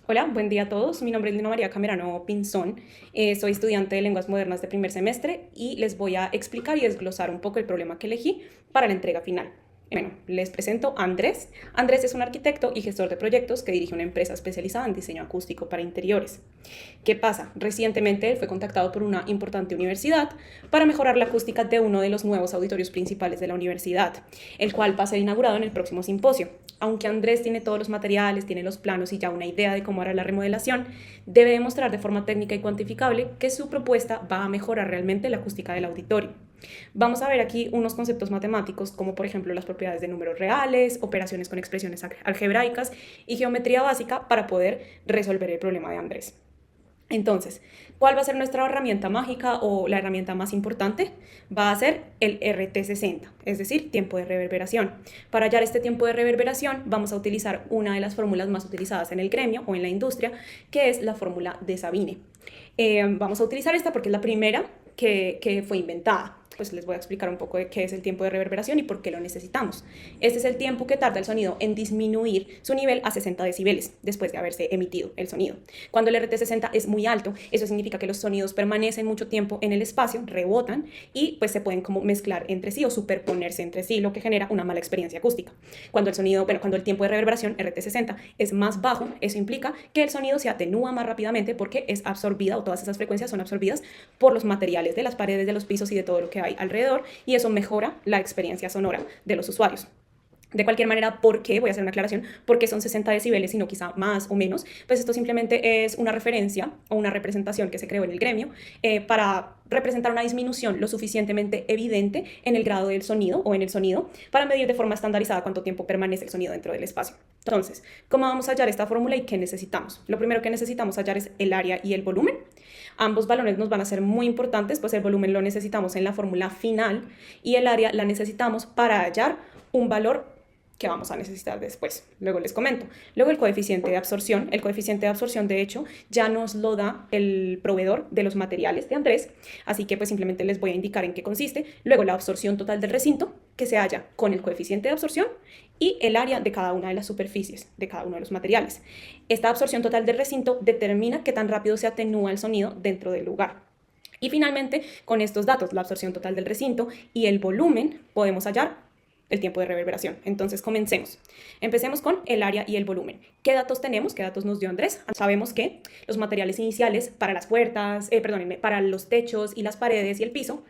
Hola, buen día a todos. Mi nombre es Lina María Camerano Pinzón. Soy estudiante de lenguas modernas de primer semestre y les voy a explicar y desglosar un poco el problema que elegí para la entrega final. Bueno, les presento a Andrés. Andrés es un arquitecto y gestor de proyectos que dirige una empresa especializada en diseño acústico para interiores. ¿Qué pasa? Recientemente él fue contactado por una importante universidad para mejorar la acústica de uno de los nuevos auditorios principales de la universidad, el cual va a ser inaugurado en el próximo simposio. Aunque Andrés tiene todos los materiales, tiene los planos y ya una idea de cómo hará la remodelación, debe demostrar de forma técnica y cuantificable que su propuesta va a mejorar realmente la acústica del auditorio. Vamos a ver aquí unos conceptos matemáticos como por ejemplo las propiedades de números reales, operaciones con expresiones algebraicas y geometría básica para poder resolver el problema de Andrés. Entonces, ¿cuál va a ser nuestra herramienta mágica o la herramienta más importante? Va a ser el RT60, es decir, tiempo de reverberación. Para hallar este tiempo de reverberación vamos a utilizar una de las fórmulas más utilizadas en el gremio o en la industria, que es la fórmula de Sabine. Vamos a utilizar esta porque es la primera que fue inventada. Pues les voy a explicar un poco de qué es el tiempo de reverberación y por qué lo necesitamos. Este es el tiempo que tarda el sonido en disminuir su nivel a 60 decibeles después de haberse emitido el sonido. Cuando el RT60 es muy alto, eso significa que los sonidos permanecen mucho tiempo en el espacio, rebotan y pues se pueden como mezclar entre sí o superponerse entre sí, lo que genera una mala experiencia acústica. Cuando el tiempo de reverberación RT60 es más bajo, eso implica que el sonido se atenúa más rápidamente porque es absorbida o todas esas frecuencias son absorbidas por los materiales de las paredes, de los pisos y de todo lo que hay alrededor, y eso mejora la experiencia sonora de los usuarios. De cualquier manera, ¿por qué? Voy a hacer una aclaración. ¿Por qué son 60 decibeles y no quizá más o menos? Pues esto simplemente es una referencia o una representación que se creó en el gremio para representar una disminución lo suficientemente evidente en el grado del sonido o en el sonido para medir de forma estandarizada cuánto tiempo permanece el sonido dentro del espacio. Entonces, ¿cómo vamos a hallar esta fórmula y qué necesitamos? Lo primero que necesitamos hallar es el área y el volumen. Ambos valores nos van a ser muy importantes, pues el volumen lo necesitamos en la fórmula final y el área la necesitamos para hallar un valor que vamos a necesitar después. Luego les comento. Luego el coeficiente de absorción. El coeficiente de absorción, de hecho, ya nos lo da el proveedor de los materiales de Andrés, así que pues simplemente les voy a indicar en qué consiste. Luego la absorción total del recinto, que se halla con el coeficiente de absorción y el área de cada una de las superficies, de cada uno de los materiales. Esta absorción total del recinto determina qué tan rápido se atenúa el sonido dentro del lugar. Y finalmente, con estos datos, la absorción total del recinto y el volumen, podemos hallar el tiempo de reverberación. Entonces, comencemos. Empecemos con el área y el volumen. ¿Qué datos tenemos? ¿Qué datos nos dio Andrés? Sabemos que los materiales iniciales para las puertas, para los techos y las paredes y el piso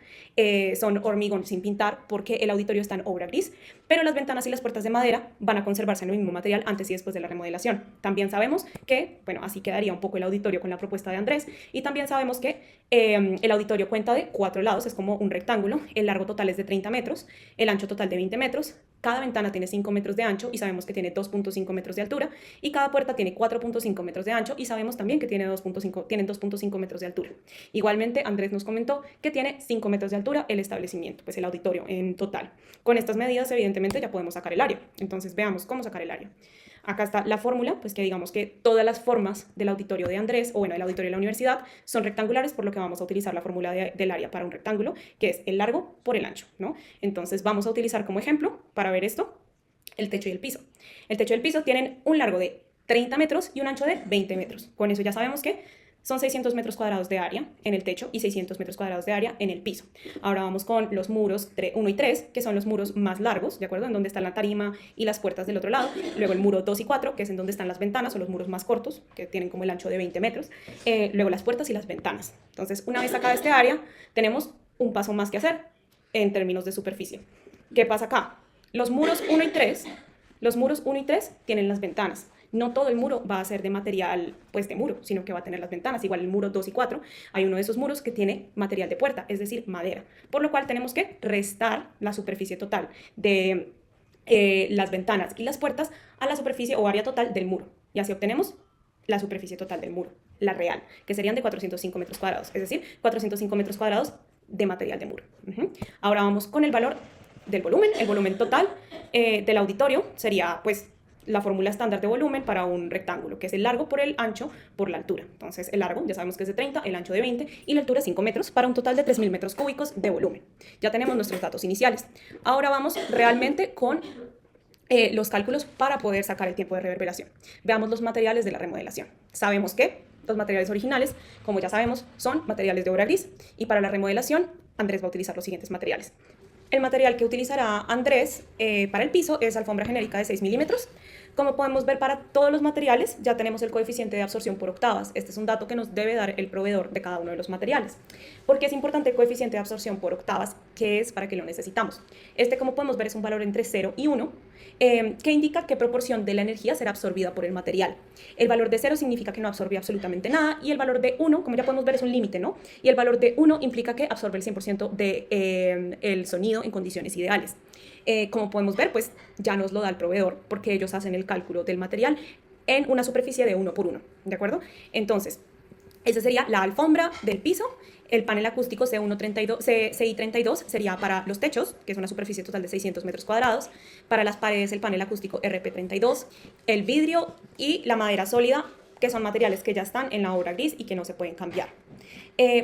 son hormigón sin pintar porque el auditorio está en obra gris, pero las ventanas y las puertas de madera van a conservarse en el mismo material antes y después de la remodelación. También sabemos que, bueno, así quedaría un poco el auditorio con la propuesta de Andrés, y también sabemos que el auditorio cuenta de 4 lados, es como un rectángulo, el largo total es de 30 metros, el ancho total de 20 metros, cada ventana tiene 5 metros de ancho y sabemos que tiene 2.5 metros de altura, y cada puerta tiene 4.5 metros de ancho y sabemos también que tienen 2.5 metros de altura. Igualmente, Andrés nos comentó que tiene 5 metros de altura el establecimiento, pues el auditorio en total. Con estas medidas, evidentemente, ya podemos sacar el área. Entonces, veamos cómo sacar el área. Acá está la fórmula, pues que digamos que todas las formas del auditorio de Andrés, o bueno, del auditorio de la universidad, son rectangulares, por lo que vamos a utilizar la fórmula del área para un rectángulo, que es el largo por el ancho, ¿no? Entonces vamos a utilizar como ejemplo, para ver esto, el techo y el piso. El techo y el piso tienen un largo de 30 metros y un ancho de 20 metros. Con eso ya sabemos que son 600 metros cuadrados de área en el techo y 600 metros cuadrados de área en el piso. Ahora vamos con los muros 1 y 3, que son los muros más largos, ¿de acuerdo? En donde está la tarima y las puertas del otro lado. Luego el muro 2 y 4, que es en donde están las ventanas, o los muros más cortos, que tienen como el ancho de 20 metros. Luego las puertas y las ventanas. Entonces, una vez sacada este área, tenemos un paso más que hacer en términos de superficie. ¿Qué pasa acá? Los muros 1 y 3, tienen las ventanas. No todo el muro va a ser de material, pues de muro, sino que va a tener las ventanas. Igual el muro 2 y 4, hay uno de esos muros que tiene material de puerta, es decir, madera. Por lo cual tenemos que restar la superficie total de las ventanas y las puertas a la superficie o área total del muro. Y así obtenemos la superficie total del muro, la real, que serían de 405 metros cuadrados, es decir, 405 metros cuadrados de material de muro. Ahora vamos con el valor del volumen. El volumen total del auditorio sería, pues, la fórmula estándar de volumen para un rectángulo, que es el largo por el ancho por la altura. Entonces, el largo ya sabemos que es de 30, el ancho de 20 y la altura 5 metros, para un total de 3.000 metros cúbicos de volumen. Ya tenemos nuestros datos iniciales. Ahora vamos realmente con los cálculos para poder sacar el tiempo de reverberación. Veamos los materiales de la remodelación. Sabemos que los materiales originales, como ya sabemos, son materiales de obra gris, y para la remodelación Andrés va a utilizar los siguientes materiales. El material que utilizará Andrés para el piso es alfombra genérica de 6 milímetros. Como podemos ver, para todos los materiales ya tenemos el coeficiente de absorción por octavas. Este es un dato que nos debe dar el proveedor de cada uno de los materiales. ¿Por qué es importante el coeficiente de absorción por octavas? ¿Qué es? ¿Para qué lo necesitamos? Este, como podemos ver, es un valor entre 0 y 1, que indica qué proporción de la energía será absorbida por el material. El valor de 0 significa que no absorbe absolutamente nada, y el valor de 1, como ya podemos ver, es un límite, ¿no? Y el valor de 1 implica que absorbe el 100% del sonido en condiciones ideales. Como podemos ver, pues ya nos lo da el proveedor, porque ellos hacen el cálculo del material en una superficie de 1 por 1, ¿de acuerdo? Entonces, esa sería la alfombra del piso. El panel acústico CI32 sería para los techos, que es una superficie total de 600 metros cuadrados. Para las paredes, el panel acústico RP32, el vidrio y la madera sólida, que son materiales que ya están en la obra gris y que no se pueden cambiar.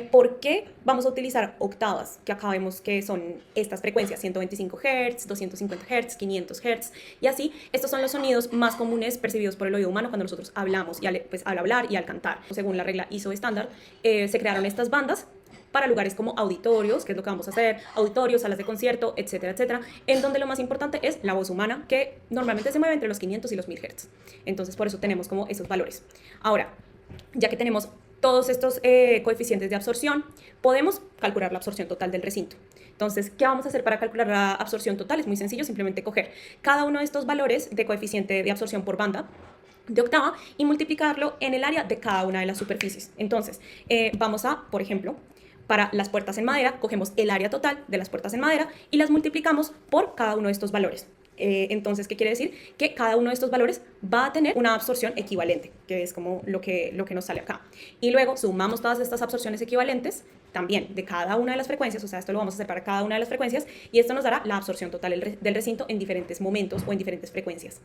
¿Por qué vamos a utilizar octavas? Que acá vemos que son estas frecuencias: 125 Hz, 250 Hz, 500 Hz, y así. Estos son los sonidos más comunes percibidos por el oído humano cuando nosotros hablamos, y al hablar y al cantar. Según la regla ISO estándar, se crearon estas bandas para lugares como auditorios, que es lo que vamos a hacer, auditorios, salas de concierto, etcétera, etcétera, en donde lo más importante es la voz humana, que normalmente se mueve entre los 500 y los 1000 Hz. Entonces, por eso tenemos como esos valores. Ahora, ya que tenemos todos estos coeficientes de absorción, podemos calcular la absorción total del recinto. Entonces, ¿qué vamos a hacer para calcular la absorción total? Es muy sencillo, simplemente coger cada uno de estos valores de coeficiente de absorción por banda de octava y multiplicarlo en el área de cada una de las superficies. Entonces, vamos a, por ejemplo, para las puertas en madera, cogemos el área total de las puertas en madera y las multiplicamos por cada uno de estos valores. Entonces, ¿qué quiere decir? Que cada uno de estos valores va a tener una absorción equivalente, que es como lo que nos sale acá. Y luego sumamos todas estas absorciones equivalentes también de cada una de las frecuencias, o sea, esto lo vamos a hacer para cada una de las frecuencias, y esto nos dará la absorción total del recinto en diferentes momentos o en diferentes frecuencias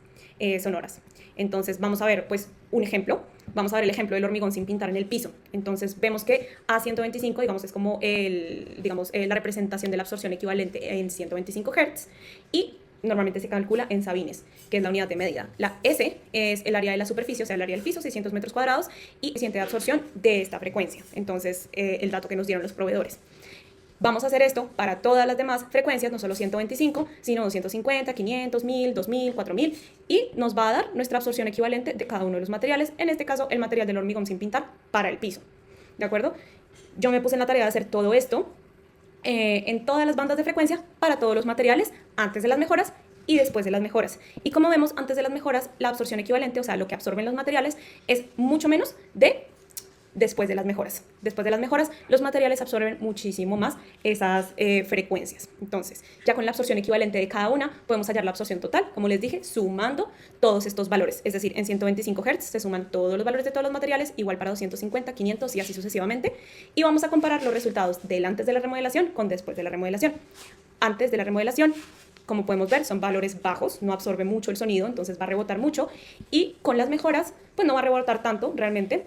sonoras. Entonces, vamos a ver pues un ejemplo. Vamos a ver el ejemplo del hormigón sin pintar en el piso. Entonces, vemos que A125, digamos, es como la representación de la absorción equivalente en 125 Hz, y normalmente se calcula en sabines, que es la unidad de medida. La S es el área de la superficie, o sea, el área del piso, 600 metros cuadrados, y coeficiente de absorción de esta frecuencia. Entonces, el dato que nos dieron los proveedores. Vamos a hacer esto para todas las demás frecuencias, no solo 125, sino 250, 500, 1000, 2000, 4000, y nos va a dar nuestra absorción equivalente de cada uno de los materiales, en este caso el material del hormigón sin pintar para el piso. ¿De acuerdo? Yo me puse en la tarea de hacer todo esto en todas las bandas de frecuencia para todos los materiales, antes de las mejoras y después de las mejoras. Y como vemos, antes de las mejoras, la absorción equivalente, o sea, lo que absorben los materiales, es mucho menos de después de las mejoras. Después de las mejoras, los materiales absorben muchísimo más esas frecuencias. Entonces, ya con la absorción equivalente de cada una, podemos hallar la absorción total, como les dije, sumando todos estos valores. Es decir, en 125 Hz se suman todos los valores de todos los materiales, igual para 250, 500 y así sucesivamente. Y vamos a comparar los resultados del antes de la remodelación con después de la remodelación. Antes de la remodelación, como podemos ver, son valores bajos, no absorbe mucho el sonido, entonces va a rebotar mucho. Y con las mejoras, pues no va a rebotar tanto realmente,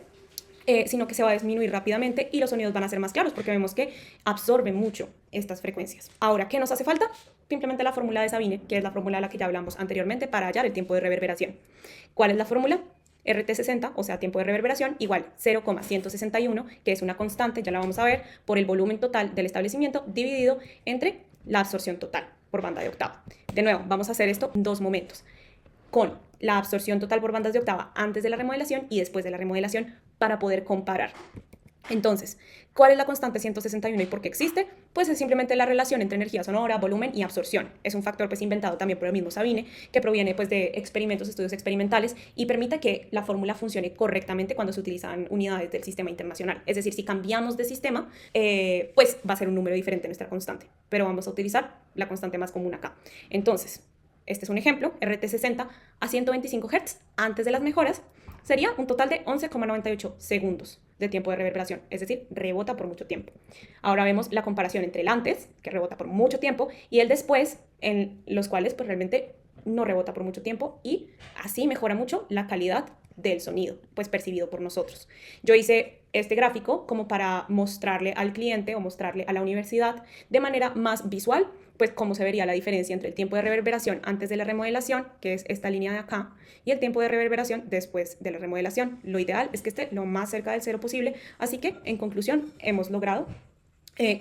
sino que se va a disminuir rápidamente y los sonidos van a ser más claros, porque vemos que absorbe mucho estas frecuencias. Ahora, ¿qué nos hace falta? Simplemente la fórmula de Sabine, que es la fórmula de la que ya hablamos anteriormente para hallar el tiempo de reverberación. ¿Cuál es la fórmula? RT60, o sea, tiempo de reverberación, igual 0,161, que es una constante, ya la vamos a ver, por el volumen total del establecimiento dividido entre la absorción total por banda de octava. De nuevo, vamos a hacer esto en dos momentos, con la absorción total por bandas de octava antes de la remodelación y después de la remodelación, para poder comparar. Entonces, ¿cuál es la constante 161 y por qué existe? Pues es simplemente la relación entre energía sonora, volumen y absorción. Es un factor pues inventado también por el mismo Sabine, que proviene pues de experimentos, estudios experimentales, y permite que la fórmula funcione correctamente cuando se utilizan unidades del sistema internacional. Es decir, si cambiamos de sistema, pues va a ser un número diferente nuestra constante, pero vamos a utilizar la constante más común acá. Entonces, este es un ejemplo, RT60 a 125 Hz antes de las mejoras, sería un total de 11,98 segundos de tiempo de reverberación, es decir, rebota por mucho tiempo. Ahora vemos la comparación entre el antes, que rebota por mucho tiempo, y el después, en los cuales pues realmente no rebota por mucho tiempo, y así mejora mucho la calidad del sonido, pues percibido por nosotros. Yo hice este gráfico como para mostrarle al cliente o mostrarle a la universidad de manera más visual pues cómo se vería la diferencia entre el tiempo de reverberación antes de la remodelación, que es esta línea de acá, y el tiempo de reverberación después de la remodelación. Lo ideal es que esté lo más cerca del cero posible, así que en conclusión hemos logrado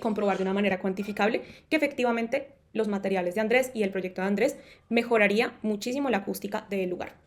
comprobar de una manera cuantificable que efectivamente los materiales de Andrés y el proyecto de Andrés mejoraría muchísimo la acústica del lugar.